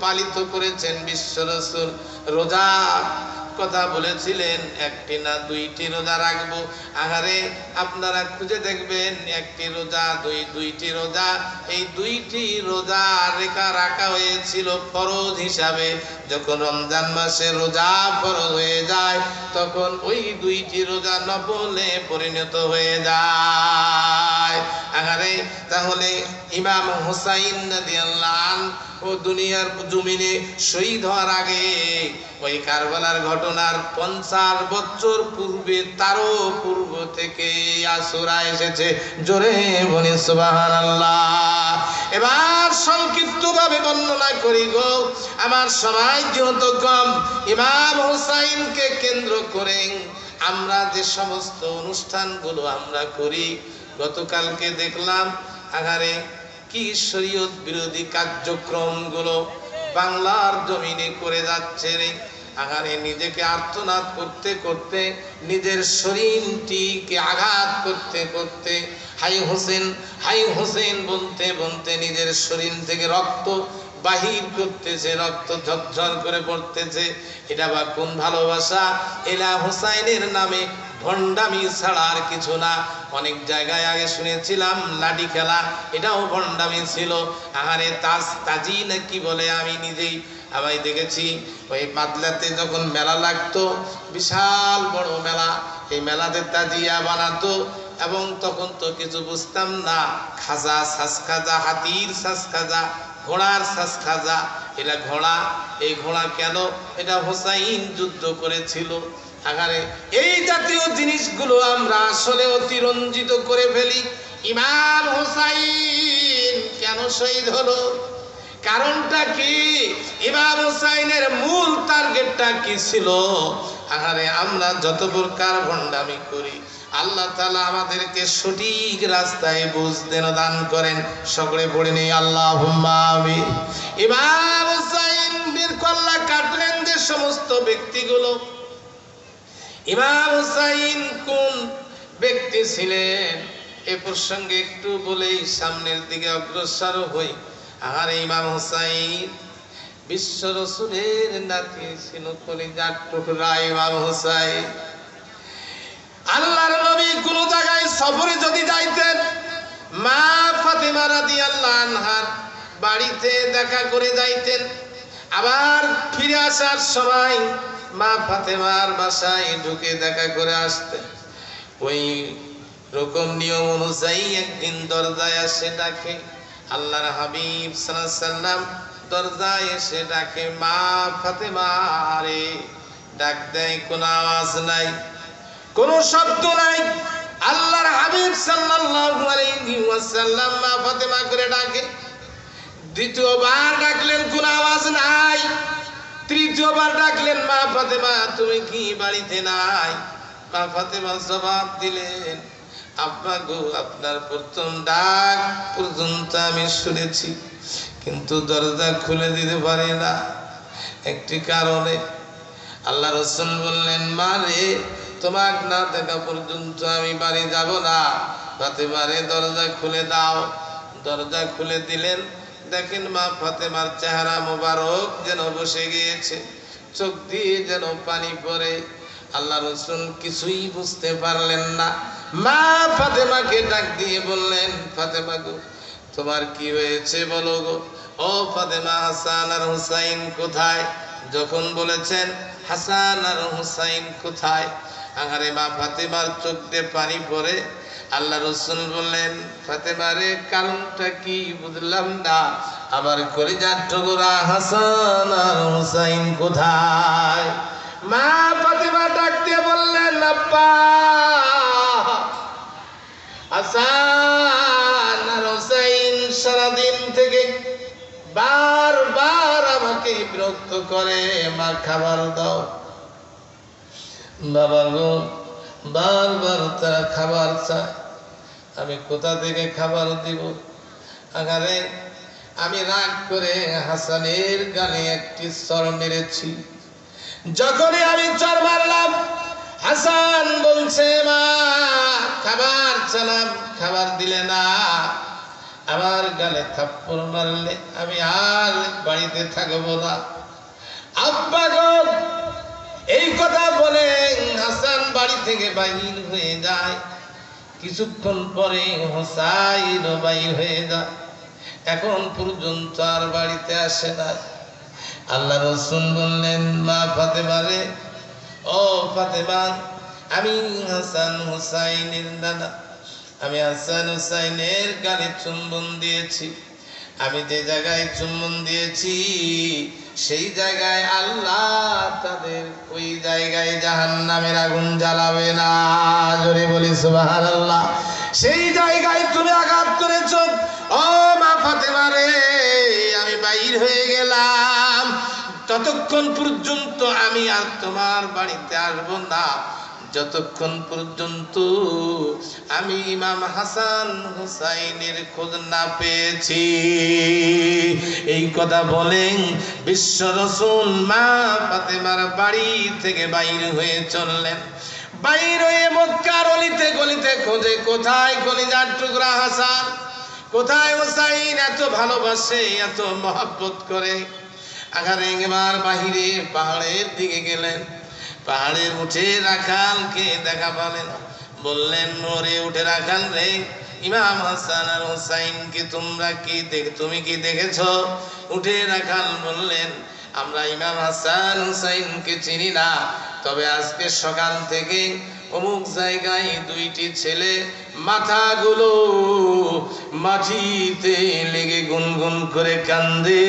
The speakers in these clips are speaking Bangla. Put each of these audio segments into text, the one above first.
পালিত করেছেন বিশ্ব রাসূল। রোজা কথা বলেছিলেন একটি না দুইটি রোজা রাখবো। আহারে আপনারা খুঁজে দেখবেন একটি রোজা দুইটি রোজা, এই দুইটি রোজা রাখা হয়েছিল ফরজ হিসাবে। যখন রমজান মাসে রোজা ফরজ হয়ে যায় তখন ওই দুইটি রোজা নফলে পরিণত হয়ে যায়। আহারে তাহলে ইমাম হুসাইন রাদিয়াল্লাহু আনহু ও দুনিয়ার জমিনে শহীদ হওয়ার আগে ওই কারবালার ঘটনার 50 বছর পূর্বে, তারও পূর্ব থেকে আসুরা এসেছে। জোরে বলি সুবহানাল্লাহ। এবার সংক্ষিপ্তভাবে বর্ণনা করি গো, আমার সময় যেহেতু কম। ইমাম হুসাইনকে কেন্দ্র করে আমরা যে সমস্ত অনুষ্ঠানগুলো আমরা করি, গতকালকে দেখলাম আগারে কি শরীয়ত বিরোধী কার্যক্রমগুলো বাংলার জমিনে করে যাচ্ছে রে। আগারে নিজেকে আর্তনাদ করতে করতে, নিজের শরীরটিকে আঘাত করতে করতে, হাই হোসেন হাই হোসেন বলতে বলতে নিজের শরীর থেকে রক্ত বাহির করতেছে, রক্ত ঝরঝর করে পড়তেছে। এটা বা কোন ভালোবাসা? এলা হুসাইনের নামে ভণ্ডামি ছাড়া আর কিছু না। অনেক জায়গায় আগে শুনেছিলাম লাঠি খেলা, এটাও ভণ্ডামি ছিল। আহারে তাজি না কি বলে, আমি নিজেই আমি দেখেছি ওই পাতলাতে যখন মেলা লাগতো, বিশাল বড় মেলা, এই মেলাতে তাজিয়া বানাতো। এবং তখন তো কিছু বুঝতাম না, খাজা সাজ খাজা, হাতির সাজ খাজা, ঘোড়ার সাজ খাজা। এটা ঘোড়া, এই ঘোড়া কেন? এটা হুসাইন যুদ্ধ করেছিল। আগারে এই জাতীয় জিনিসগুলো আমরা আসলে অতিরঞ্জিত করে ফেলি। ইমাম হুসাইন কেন শহীদ হলো? কারণটা কি? ইমাম হুসাইনের মূল টার্গেটটা কি ছিল? আহারে আমরা যত প্রকার ভণ্ডামি করি, আল্লাহ তাআলা আমাদেরকে সঠিক রাস্তায় বুঝতে দান করেন। সকলে পড়ে নেই আল্লাহুম্মা আমিন। ইমাম হুসাইনের কল্লা কাটলেন যে সমস্ত ব্যক্তিগুলো, ইমাম হুসাইন কোন ব্যক্তি ছিলেন এ প্রসঙ্গে একটু বলেই সামনের দিকে অগ্রসর হই। আর ইমাম হুসাইন বিশ্ব রাসূলের নাতি ছিল, কলিজার টুকরা ইমাম হুসাইন। আল্লাহর নবী কোন জায়গায় সফরে যদি যাইতেন, মা ফাতেমা রাদিয়াল্লাহু আনহার বাড়িতে দেখা করে যাইতেন। আবার ফিরে আসার সময় মা ফাতেমার বাসায় ঢুকে দেখা করে আসতেন। ওই রকম নিয়ম অনুযায়ী একদিন দরজায় এসে ডাকে আল্লাহর হাবিব সাল্লাল্লাহু আলাইহি সাল্লাম, দরজায় এসে ডাকে মা ফাতেমা রে। ডাক দেয়, কোনো আওয়াজ নাই, কোনো শব্দ নাই। আল্লাহর হাবিব সাল্লাল্লাহু আলাইহি ওয়াসাল্লাম মা ফাতেমা করে ডাকে। দ্বিতীয়বার ডাকলেন, কোনো আওয়াজ নাই। তৃতীয়বার ডাকলেন, মা ফাতেমা তুমি কি বাড়িতে নাই? মা ফাতেমা জবাব দিলেন, আব্বা গো, আপনার প্রথম ডাক পর্যন্ত আমি শুনেছি, কিন্তু দরজা খুলে দিতে পারি না একটি কারণে। আল্লাহ রাসূল বললেন, মা রে, তোমাক না দেখা পর্যন্ত আমি বাড়ি যাব না। ফাতেমা রে, দরজা খুলে দাও। দরজা খুলে দিলেন। দেখেন মা ফাতেমার চেহারা মোবারক যেন বসে গিয়েছে, চোখ দিয়ে যেন পানি পড়ে। আল্লাহ রাসূল কিছুই বুঝতে পারলেন না। মা ফাতেমাকে ডাক দিয়ে বললেন, ফাতেমা গো, তোমার কি হয়েছে বলো গো। ও ফাতেমা, হাসান আর হুসাইন কোথায়? যখন বলেছেন হাসান আর হুসাইন কোথায়, আহারে মা ফাতেমার চোখ দিয়ে পানি পড়ে। আল্লাহ রাসূল বললেন, ফাতেমা রে, কারণটা কি বুঝলাম না, আমার কলিজার টুকরা হাসান আর হুসাইন কোথায়? মা ফাতেমা ডাক দিয়ে বললেন, আব্বা, হাসান আর হুসাইন সারাদিন থেকে বারবার আমাকে বিরক্ত করে, মা খাবার দাও। বাবা গো, বারবার তারা খাবার চায়, আমি কোথা থেকে খাবার দিব? আগারে আমি রাগ করে হাসানের গালে একটি চর মেরেছি। যখনই আমি চর মারলাম, হাসান বলছে, মা খাবার চালাম, খাবার দিলে না। আমার গালে থাপ্পড় মারলে আমি আর বাড়িতে থাকবো না। আব্বা গো, এই কথা বলে হাসান বাড়ি থেকে বাইর হয়ে যায়। কিছুক্ষণ পরে হোসাইন বাইর হয়ে যায়। এখন পর্যন্ত আর বাড়িতে আসে না। আল্লাহ রাসূল বললেন, মা ফাতেমা রে, ও ফাতেমা, আমি হাসান হুসাইনের দাদা, আমি হাসান হুসাইনের গালে চুম্বন দিয়েছি। আমি যে জায়গায় চুম্বন দিয়েছি সেই জায়গায় আল্লাহ তাদের ওই জায়গায় জাহান্নামের আগুন জ্বালাবে না। জোরে বলি সুবহানাল্লাহ। সেই জায়গায় তুমি আঘাত করেছ। ও মা ফাতেমা রে, আমি বাইর হয়ে গেলাম, ততক্ষণ পর্যন্ত আমি আর তোমার বাড়িতে আসবো না, যতক্ষণ পর্যন্ত আমি ইমাম হাসান হুসাইনের খোঁজ না পেয়েছি। এই কথা বলেন বিশ্ব রাসূল মা ফাতেমার বাড়ি থেকে বাইর হয়ে চললেন। বাইর হয়ে মক্কার অলিতে গলিতে খোঁজে, কোথায় কলিজার টুকরা হাসান, কোথায় হুসাইন, এত ভালোবাসে, এত মহব্বত করে। আগারে এবার বাহিরে পাহাড়ের দিকে গেলেন। পাহাড়ের উঠে রাখালকে দেখা পালেন। বললেন, ওরে উঠে রাখাল রে, ইমাম হাসান আর হুসাইনকে তুমি কি দেখেছ? উঠে রাখাল বললেন, আমরা ইমাম হাসান হুসাইনকে চিনি না, তবে আজকে সকাল থেকে অমুক জায়গায় দুইটি ছেলে মাথাগুলো মাটিতে লেগে গুনগুন করে কান্দে।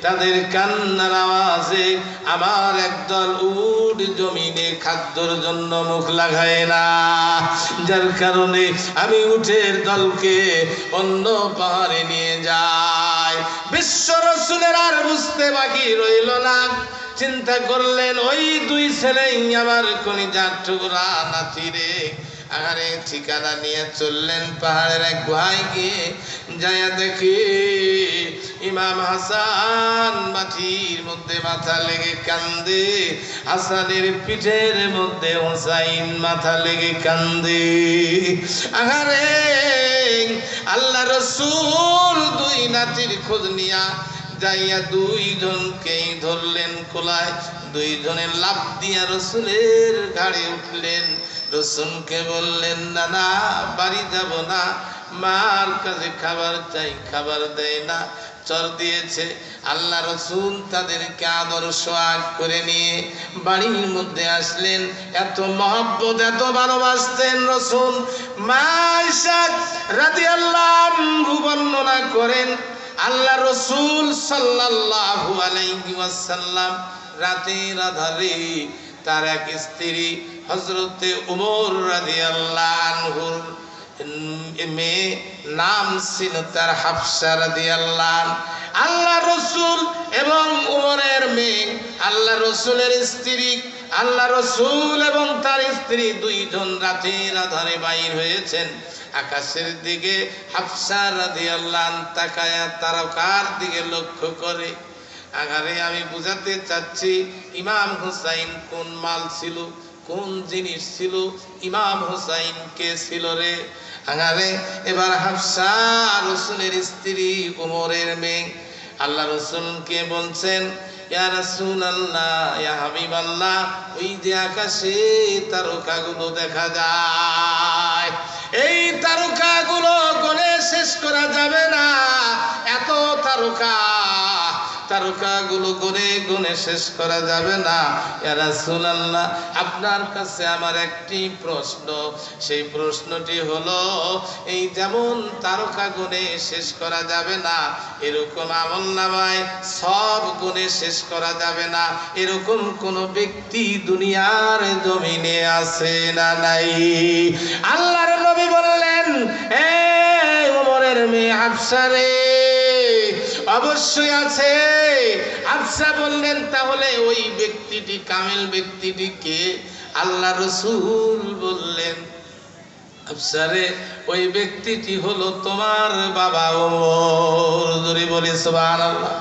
তাদের কান্নার আওয়াজে আমার একদল উট জমিনে খাদ্যর জন্য মুখ লাগায় না, যার কারণে আমি উটের দলকে অন্য পাহাড়ে নিয়ে যাই। বিশ্ব রাসূলের আর বুঝতে বাকি রইল না। চিন্তা করলেন, ওই দুই ছেলেই আমার কলিজার টুকরা নাতি রে। আরে ঠিকানা নিয়ে চললেন পাহাড়ের এক গুহায় গিয়ে। যাইয়া দেখে ইমাম হাসান মাটির মধ্যে মাথা লেগে কান্দে, হাসানের পিঠের মধ্যে হুসাইন মাথা লেগে কান্দে। আরে আল্লাহ রাসূল দুই নাতির খোঁজ নিয়া যাইয়া দুইজনকেই ধরলেন কোলায়। দুইজনে লাফ দিয়া রাসূলের ঘাড়ে উঠলেন। রাসূলকে বললেন, না না, বাড়ি যাব না, মার কাছে খাবার চাই, খাবার দেয় না, চর দিয়েছে। আল্লাহ রাসূল তাদেরকে আদর সোহাগ করে নিয়ে বাড়ির মধ্যে আসলেন। এত মহব্বত, এত ভালোবাসতেন রাসূল। মা আয়েশা রাদিয়াল্লাহু আনহা বর্ণনা করেন, আল্লাহ রাসূল সাল্লাল্লাহু আলাইহি ওয়াসাল্লাম রাতের আধারে তার এক স্ত্রী হযরতে ওমর রাদিয়াল্লাহু আনহুর মেয়ে, নাম ছিল তার হাফসা রাদিয়াল্লাহু। আল্লাহ রাসূল এবং ওমরের মেয়ে, আল্লাহ রাসূলের স্ত্রী, আল্লাহ রাসূল এবং তার স্ত্রী দুইজন রাতের আধারে বাইর হয়েছেন। আকাশের দিকে হাফসা রাদিয়াল্লাহু আনহা তাকায়া তারকার দিকে লক্ষ্য করে। আগারে আমি বুঝাতে চাচ্ছি, ইমাম হুসাইন কোন মাল ছিল, কোন জিনিস ছিল, ইমাম হুসাইন কে ছিল রে। আগারে এবার হাফসা রাসূলের স্ত্রী, ওমরের মেয়ে, আল্লাহ রাসূলকে বলছেন, ইয়া রাসূলুল্লাহ, ইয়া হাবিবাল্লাহ, ওই যে আকাশে তারকাগুলো দেখা যায়, এই তারকাগুলো গণে শেষ করা যাবে না। এত তারকা, তারকাগুলো গনে গনে শেষ করা যাবে না। ইয়া রাসূলুল্লাহ, আপনার কাছে আমার একটি প্রশ্ন। সেই প্রশ্নটি হলো, এই যেমন তারকা গনে শেষ করা যাবে না, এরকম আমলনামায় সব গুণে শেষ করা যাবে না, এরকম কোন ব্যক্তি দুনিয়ার জমিনে আছে না নাই? আল্লাহর নবী বললেন, হে ওমরের মেয়ে হাফসা রে, অবশ্যই আছে। হাফসা বললেন, তাহলে ওই ব্যক্তিটি, কামেল ব্যক্তিটি কে? আল্লাহ রাসূল বললেন, হাফসা রে, ওই ব্যক্তিটি হলো তোমার বাবা ওমর। জোরে বলি সুবহানাল্লাহ।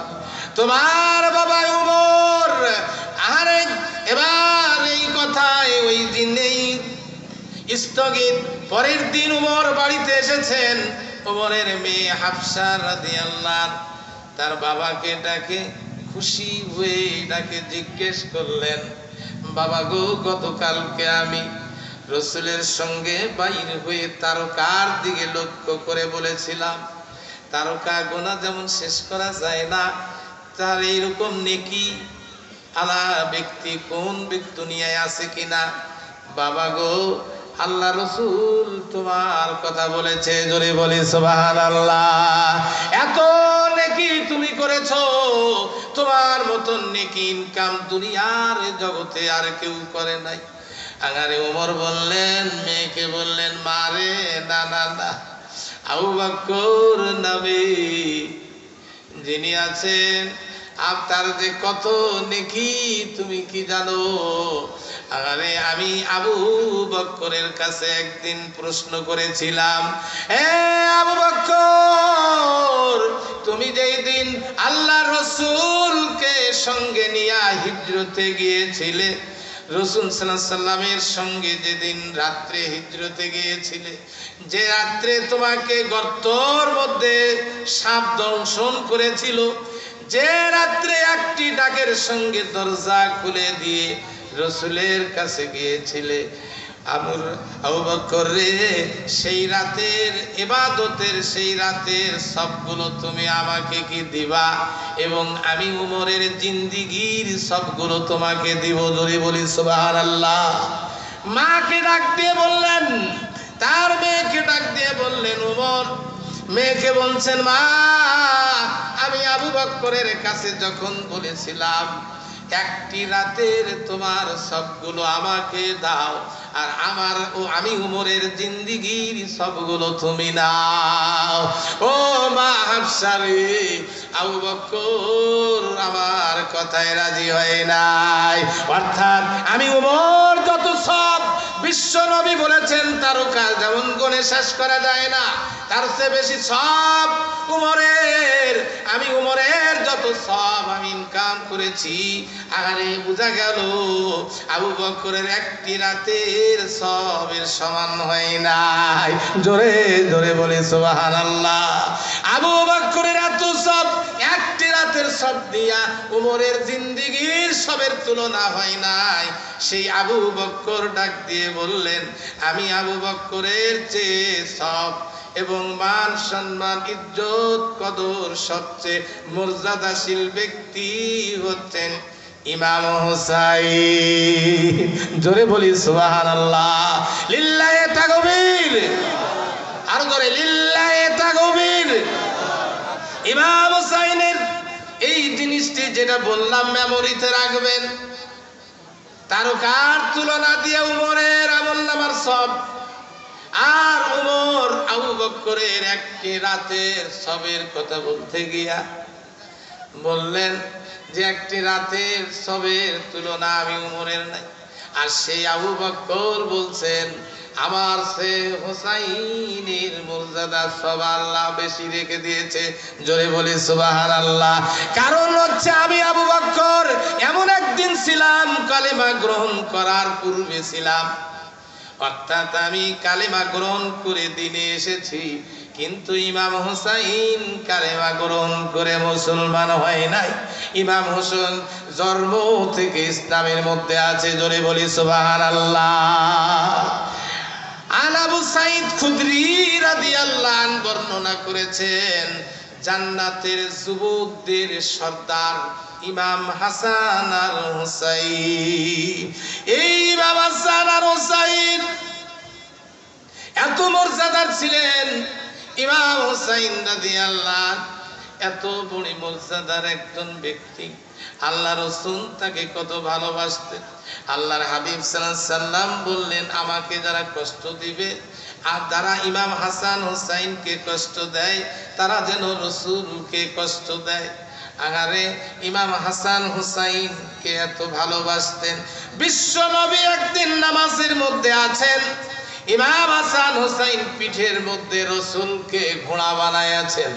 তোমার বাবা ওমর। আরে এবার এই কথায় ওই দিনেই স্থগিত। পরের দিন ওমর বাড়িতে এসেছেন। ওমরের মেয়ে হাফসা রাদিয়াল্লাহু আনহা তার বাবাকে ডাকে, খুশি হয়ে ডাকে জিজ্ঞেস করলেন, বাবা গো, গতকালকে আমি রসুলের সঙ্গে বাইর হয়ে তারকার দিকে লক্ষ্য করে বলেছিলাম, তারকা গোনা যেমন শেষ করা যায় না, তার এইরকম নেকি আলা ব্যক্তি কোন ব্যক্তি দুনিয়ায় আছে কিনা। বাবা গো, আল্লাহ রসুল তোমার কথা বলেছে, জোরে বলি সুবহানাল্লাহ। এত নেকি তুমি করেছো, তোমার মতন নেকি ইনকাম দুনিয়ার জগতে আর কেউ করে নাই। আগারে ওমর বললেন, মেয়েকে বললেন, মারে না না না, আবু বকর নবী যিনি আছেন আপনার যে কত নেকি তুমি কি জানো? আরে আমি আবু বকরের কাছে একদিন প্রশ্ন করেছিলাম, এ আবু বকর, তুমি যেই দিন আল্লাহ রসুলকে সঙ্গে নিয়ে হিজরতে গিয়েছিলে, রসুল সাল্লাল্লাহু আলাইহি সাল্লামের সঙ্গে যেদিন রাত্রে হিজরতে গিয়েছিলে, যে রাত্রে তোমাকে গর্তর মধ্যে সাপ দংশন করেছিল, যে রাত্রে একটি ডাকের সঙ্গে দরজা খুলে দিয়ে রসুলের কাছে গিয়েছিলে, আবু বকর রে, সেই রাতের ইবাদতের, সেই রাতের সবগুলো তুমি আমাকে কি দিবা? এবং আমি উমরের জিন্দিগির সবগুলো তোমাকে দিব, জোরে বলি সুবহানাল্লাহ। মাকে ডাক দিয়ে বললেন, তার মেয়েকে ডাক দিয়ে বললেন, উমর মেয়েকে বলছেন, মা, আমি আবু বকরের কাছে যখন বলেছিলাম একটি রাতের তোমার সবগুলো আমাকে দাও, আর আমি উমরের জিন্দিগির সবগুলো তুমি নাও। ও মা হাফসা রে, আবু বকর আমার কথায় রাজি হয় নাই। অর্থাৎ আমি উমর যত সব বিশ্ব নবী বলেছেন তারকা যেমন গুণে শেষ করা যায় না, তার চেয়ে বেশি সব উমরের, আমি উমরের যত সব আমি ইনকাম করেছি। আরে বোঝা গেল আবু বকরের একটি রাতের সবের সমান হয় নাই, জোরে জোরে বলে সুবহানাল্লাহ। আবু বকরের এত সব একটি রাতের সব দিয়া উমরের জিন্দিগির সবের তুলনা হয় নাই। সেই আবু বকর ডাক দিয়ে বললেন, আমি আবু বকরের চেয়ে সব এবং মান সম্মান ইজ্জত কদর সবচেয়ে মর্যাদাশীল ব্যক্তি হচ্ছেন ইমাম হুসাইন, জোরে বলি সুবহানাল্লাহ। লিল্লাহি তাকবীর, আর জোরে লিল্লাহি তাকবীর। ইমাম হুসাইনের এই জিনিসটি যেটা বললাম মেমোরিতে রাখবেন, তারকার তুলনা দিয়ে উমরের আমলনামার সব, আর উমর আবু বকরের একটি রাতের সবের কথা বলতে গিয়া বললেন যে একটি রাতের সবের তুলনা আমি উমরের নাই। আর সেই আবু বকর বলছেন, আমার সে হোসাইনের মর্যাদা সব আল্লাহ বেশি রেখে দিয়েছে, জোরে বলি সুবহানাল্লাহ। কারণ হচ্ছে আমি আবু বকর এমন একদিন ছিলাম, কালেমা গ্রহণ করার পূর্বে ছিলাম, অর্থাৎ আমি কালেমা গ্রহণ করে দিনে এসেছি, কিন্তু ইমাম হোসাইন কালেমা গ্রহণ করে মুসলমান হয় নাই। ইমাম হোসেন জন্ম থেকে ইসলামের মধ্যে আছে, জোরে বলি সুবহানাল্লাহ। আবু সাঈদ খুদরি রাদিয়াল্লাহু আনহু বর্ণনা করেছেন, জান্নাতের যুবকদের সর্দার ইমাম হাসান আর হুসাইন, এই ইমাম হাসান আর হুসাইন এত মর্যাদার ছিলেন। ইমাম হুসাইন রাদিয়াল্লাহু আনহু এত বড় মর্যাদার একজন ব্যক্তি, আল্লাহ রাসূল তাকে কত ভালোবাসতেন। আল্লাহর হাবিব সাল্লাল্লাহু আলাইহি সাল্লাম বললেন, আমাকে যারা কষ্ট দিবে আর যারা ইমাম হাসান হুসাইনকে কষ্ট দেয়, তারা যেন রাসূলকে কষ্ট দেয়। আগারে ইমাম হাসান হুসাইনকে এত ভালোবাসতেন, বিশ্ব নবী একদিন নামাজের মধ্যে আছেন, ইমাম হাসান হুসাইন পিঠের মধ্যে রাসূলকে ঘোড়া বানায়াছেন,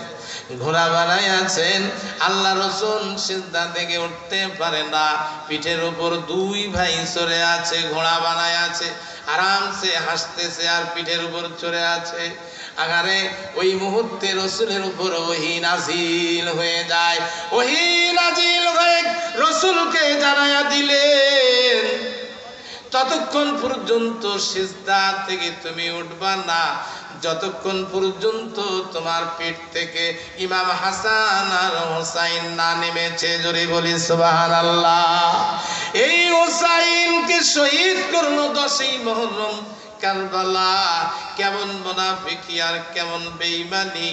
ঘোড়া বানায়াছেন। আল্লাহ রাসূল সিজদা থেকে উঠতে পারে না, পিঠের উপর দুই ভাই চড়ে আছে, ঘোড়া বানায় আছে, আরামসে হাসতেছে আর পিঠের উপর চড়ে আছে। আগারে ওই মুহূর্তে রাসূলের উপর ওহী নাজিল হয়ে যায়। ওহী নাজিল হয়ে রাসূলকে জানায়া দিলেন ততক্ষণ পর্যন্ত সিজদা থেকে তুমি উঠবা না যতক্ষণ পর্যন্ত তোমার পেট থেকে ইমাম হাসান আর হুসাইন না নেমেছে। জোরে বলি সুবহানাল্লাহ। এই হুসাইনকে শহীদ করলো 10ই মুহররম কারবালা। কেমন মুনাফিকি আর কেমন বেঈমানি!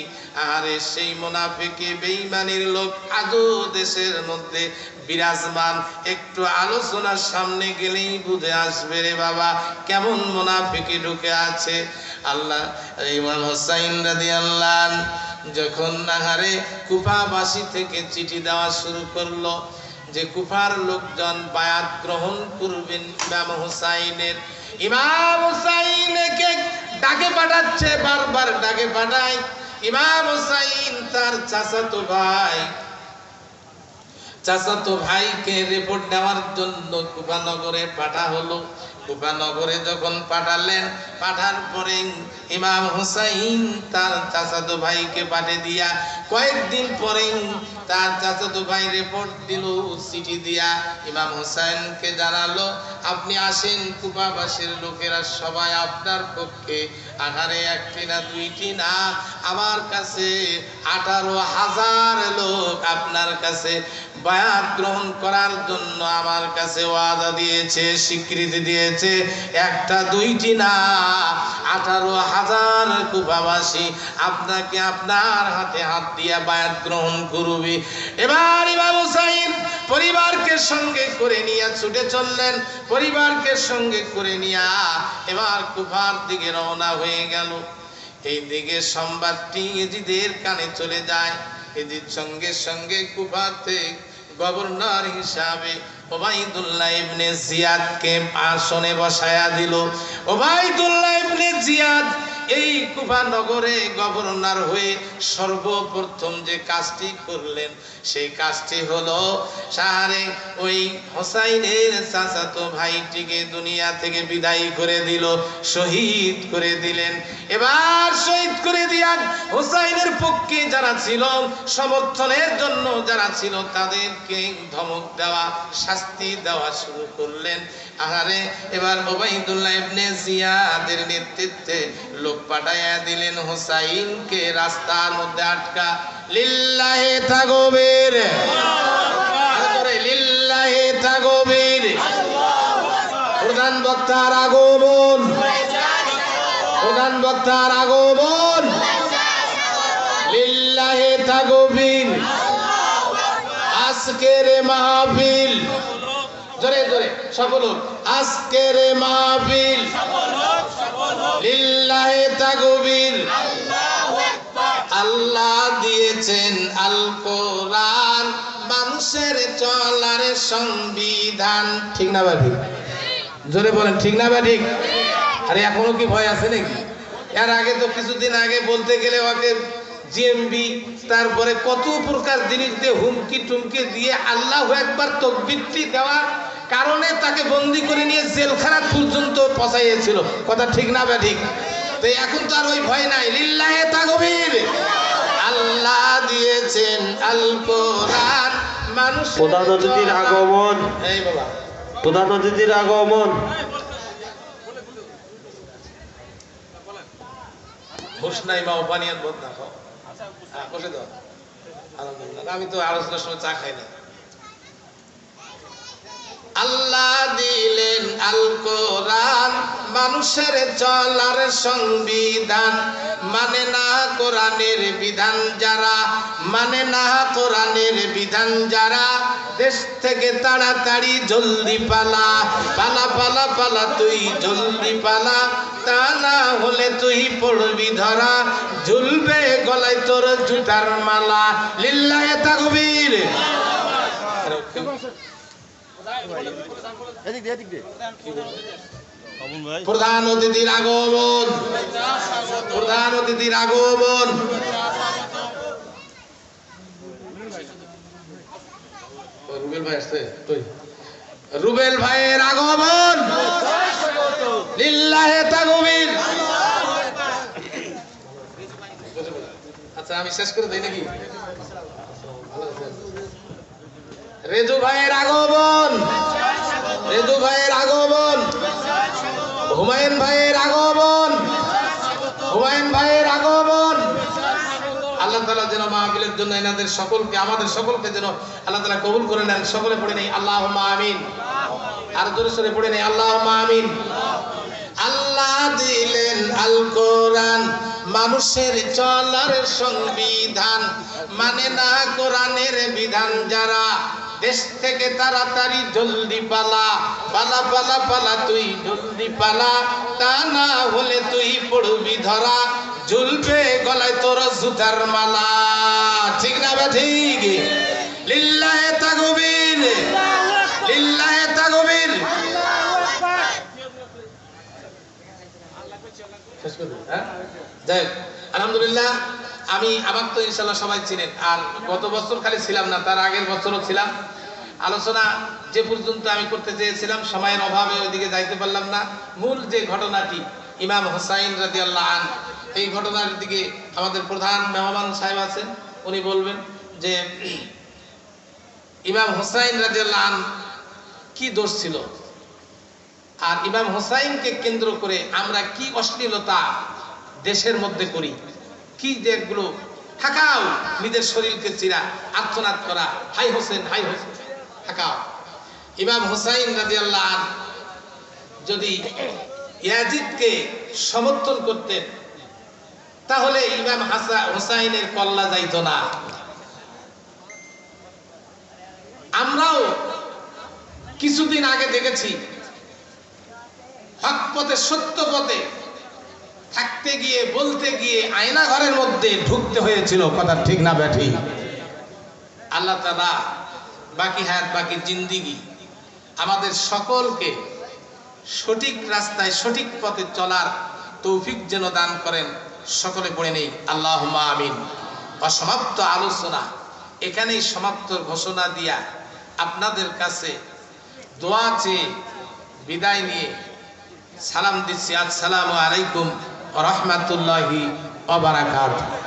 আরে সেই মুনাফিকি বেঈমানির লোক আদৌ দেশের মধ্যে বিরাজমান। একটু আলোচনার সামনে গেলেই বুঝে আসবে রে বাবা কেমন মুনাফিকি ঢুকে আছে। আল্লাহ ইমাম হুসাইন রাদিয়াল্লাহু আনহু যখন নাহারে কুফাবাসী থেকে চিঠি দেওয়া শুরু করলো যে কুফার লোকজন বায়াত গ্রহণ করবেন ইমাম হুসাইনের, ইমাম হুসাইনকে ডাকে পাঠাচ্ছে, বারবার ডাকে পাঠায়। ইমাম হুসাইন তার চাচাতো ভাইকে রিপোর্ট নেওয়ার জন্য কুফা নগরে পাঠা হলো। কুফা নগরে যখন পাঠালেন, পাঠার পরে ইমাম হুসাইন তার চাচাতো ভাইকে পাঠিয়ে দিয়া কয়েকদিন পরে তার চাচাতো ভাই রিপোর্ট দিল, চিঠি দিয়া ইমাম হুসাইনকে জানালো আপনি আসেন, কুফাবাসীর লোকেরা সবাই আপনার পক্ষে। আহারে একটি না দুইটি না, আমার কাছে 18,000 লোক আপনার কাছে বায়াত গ্রহণ করার জন্য আমার কাছে ওয়াদা দিয়েছে, স্বীকৃতি দিয়েছে। একটা দুইটি না, 18,000 কুফাবাসী আপনাকে আপনার হাতে হাত দিয়া বায়াত গ্রহণ করবে। এবার ইমাম হুসাইন পরিবারকে সঙ্গে করে নিয়ে ছুটে চললেন। পরিবারকে সঙ্গে করে নিয়ে এবার কুফার দিকে রওনা হয়ে গেল। এই দিকে সংবাদটি ইয়েজিদের কানে চলে যায়। এজিদ সঙ্গে সঙ্গে কুফাতে গভর্নর হিসাবে ওবাইদুল্লাহ ইবনে জিয়াদকে আসনে বসায়া দিল। ওবাইদুল্লাহ ইবনে জিয়াদ এই কুফা নগরে গভর্নর হয়ে সর্বপ্রথম যে কাজটি করলেন সেই কাজটি হলো শাহরে ওই হুসাইনের চাচাতো ভাইটিকে দুনিয়া থেকে বিদায় করে দিল, শহীদ করে দিলেন। এবার শহীদ করে দিয়া হুসাইনের পক্ষে যারা ছিল, সমর্থনের জন্য যারা ছিল তাদেরকে ধমক দেওয়া, শাস্তি দেওয়া শুরু করলেন। আহারে এবার ওবাইদুল্লাহ ইবনে জিয়াদের নেতৃত্বে লোক পাঠাইয়া দিলেন হুসাইনকে রাস্তার মধ্যে আটকা। লিল্লাহি তাকবীর, লিল্লাহি তাকবীর। প্রধান বক্তার আগমন, প্রধান বক্তার আগমন। লিল্লাহি তাকবীর। আজকের মাহফিল, জোরে জোরে সকল আজকের মাহফিল লিল্লাহি তাকবীর। আল্লাহ দিয়েছেন আল কোরআন, মানুষের চলার সংবিধান। ঠিক না ভাই? জোরে বলেন ঠিক না ভাই? ঠিক। আরে এখনো কি ভয় আছে নাকি? এর আগে তো কিছুদিন আগে বলতে গেলে ওকে জিএমবি তারপরে কত প্রকার জিনিস দিয়ে হুমকি টুমকি দিয়ে আল্লাহু আকবার তাকবীরটি দেওয়ার কারণে তাকে বন্দি করে নিয়ে জেলখানা পর্যন্ত পৌঁছাইয়েছিল। কথা ঠিক না ভাই? ঠিক। তো এখন তো আর ওই ভয় নাই। লিল্লাহি তাকবীর। আল্লাহ দিয়েছেন আল কোরআন, মানুষ। প্রধান অতিথির আগমন, এই বাবা প্রধান অতিথির আগমন। হোসনাই মা পানিয়ান বন্ধ না খাও, বসে দাও। আলহামদুলিল্লাহ, আমি তো আলোচনার সময় চা খাই না। আল্লাহ দিলেন আল কোরআন, মানুষের চলার সংবিধান। মানে না কোরআনের বিধান যারা, মানে না কোরআনের বিধান যারা, দেশ থেকে তাড়াতাড়ি জলদি পালা, পালা পালা পালা, তুই জলদি পালা, তা না হলে তুই পড়বি ধরা, ঝুলবে গলায় তোর জুতার মালা। লিল্লাহি তাকবীর। প্রধান অতিথির আগমন, প্রধান অতিথির আগমন। রুবেল ভাই আসছে, রুবেল ভাইয়ের আগমন। লিল্লাহি তাকবীর। আচ্ছা আমি শেষ করে দেই নাকি? রেজু ভাইয়ের আগমন, রেজু ভাইয়ের আগমন, হুমায়ুন ভাইয়ের আগমন, হুমায়ুন ভাইয়ের আগমন। আল্লাহ তাআলা যেন মাহফিলের জন্য এনাদের সকলকে, আমাদের সকলকে যেন আল্লাহ তাআলা কবুল করে নেন। সকলে পড়ে নেই আল্লাহুম্মা আমিন। আর জোরে সোরে পড়ে নেই আল্লাহুম্মা আমিন। আল্লাহ দিলেন আল কোরআন, মানুষের চলার সংবিধান, মানে না কোরআনের বিধান যারা, দেশ থেকে তাড়াতাড়ি জলদি পালা, পালা পালা পালা তুই জলদি পালা, তা না হলে তুই পড়বি ধরা, ঝুলবে গলায় তোর জুতার মালা। ঠিক না বা ঠিক? লিল্লাহে তাকবীর, লিল্লাহে তাকবীর। যাই হোক, আলহামদুলিল্লাহ। আমি আমার তো ইনশাল্লাহ সবাই চিনেন, আর গত বছর খালি ছিলাম না, তার আগের বছরও ছিলাম। আলোচনা যে পর্যন্ত আমি করতে চেয়েছিলাম সময়ের অভাবে ওইদিকে যাইতে পারলাম না। মূল যে ঘটনাটি ইমাম হোসাইন রাদিয়াল্লাহু আনহু, এই ঘটনার দিকে আমাদের প্রধান মেহমান সাহেব আছেন, উনি বলবেন যে ইমাম হোসাইন রাদিয়াল্লাহু আনহু কি দোষ ছিল, আর ইমাম হোসাইনকে কেন্দ্র করে আমরা কি অশ্লীলতা দেশের মধ্যে করি, কি যেগুলো থাকাও নিজের শরীরকে চিরা আত্মনাদ করা, হাই হোসেন হাই হোসেন থাকাও। ইমাম হোসাইন রাদিয়াল্লাহু আনহু যদি ইয়াজিদকে সমর্থন করতেন তাহলে ইমাম হোসাইনের কল্লা যাইত না। আমরাও কিছুদিন আগে দেখেছি হক পথে সত্য পথে থাকতে গিয়ে বলতে গিয়ে আয়না ঘরের মধ্যে ঢুকতে হয়েছিল। কথা ঠিক না ব্যাঠি? আল্লাহ তাআলা বাকি হায়াত বাকি জিন্দেগি আমাদের সকলকে সঠিক রাস্তায় সঠিক পথে চলার তৌফিক যেন দান করেন। সকলে পড়ে নেই আল্লাহুম্মা আমিন। অসমাপ্ত আলোচনা এখানেই সমাপ্ত ঘোষণা দিয়া আপনাদের কাছে দোয়া চেয়ে বিদায় নিয়ে সালাম দিচ্ছি। আসসালামু আলাইকুম ওয়া রাহমাতুল্লাহি ওয়া বারাকাতুহু।